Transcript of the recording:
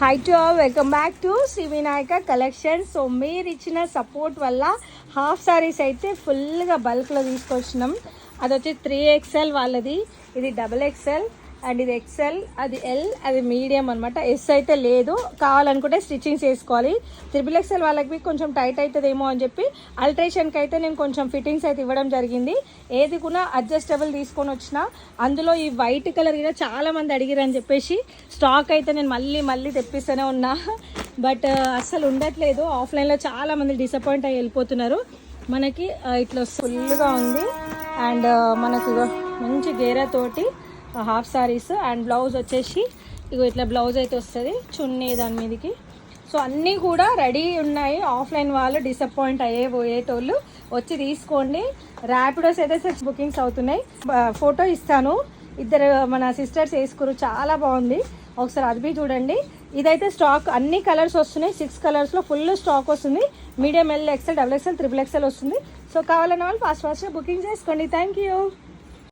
High to all, welcome back to Shri Vinayaka collection. So మీరు ఇచ్చిన support వల్ల హాఫ్ సారీస్ అయితే ఫుల్గా బల్క్లో తీసుకొచ్చినాం. అది వచ్చి 3XL వాళ్ళది, ఇది XXL అండ్ ఇది XL, అది L, అది మీడియం అనమాట. S అయితే లేదు, కావాలనుకుంటే స్టిచ్చింగ్ చేసుకోవాలి. XXL వాళ్ళకి కొంచెం టైట్ అవుతుందేమో అని చెప్పి అల్ట్రేషన్కి అయితే నేను కొంచెం ఫిట్టింగ్స్ అయితే ఇవ్వడం జరిగింది. ఏది కూడా అడ్జస్టబుల్ తీసుకొని వచ్చిన. అందులో ఈ వైట్ కలర్ కూడా చాలామంది అడిగిరని చెప్పేసి స్టాక్ అయితే నేను మళ్ళీ తెప్పిస్తూనే ఉన్నా. బట్ అస్సలు ఉండట్లేదు. ఆఫ్లైన్లో చాలామంది డిసప్పాయింట్ అయ్యి వెళ్ళిపోతున్నారు. మనకి ఇట్లా ఫుల్గా ఉంది అండ్ మనకు మంచి గేరాతోటి హాఫ్ సారీస్ అండ్ బ్లౌజ్ వచ్చేసి ఇగో ఇట్లా బ్లౌజ్ అయితే వస్తుంది, చున్నీ దాని మీదకి. సో అన్నీ కూడా రెడీ ఉన్నాయి. ఆఫ్లైన్ వాళ్ళు డిసప్పాయింట్ పోయేటోళ్ళు వచ్చి తీసుకోండి. ర్యాపిడోస్ అయితే బుకింగ్స్ అవుతున్నాయి. ఫోటో ఇస్తాను, ఇద్దరు మన సిస్టర్స్ వేసుకురు, చాలా బాగుంది. ఒకసారి అది చూడండి. ఇదైతే స్టాక్ అన్ని కలర్స్ వస్తున్నాయి. 6 కలర్స్లో ఫుల్ స్టాక్ వస్తుంది. Medium L, XL, XXL, XXL వస్తుంది. సో కావాలన్న వాళ్ళు ఫాస్ట్గా బుకింగ్ చేసుకోండి. Thank you.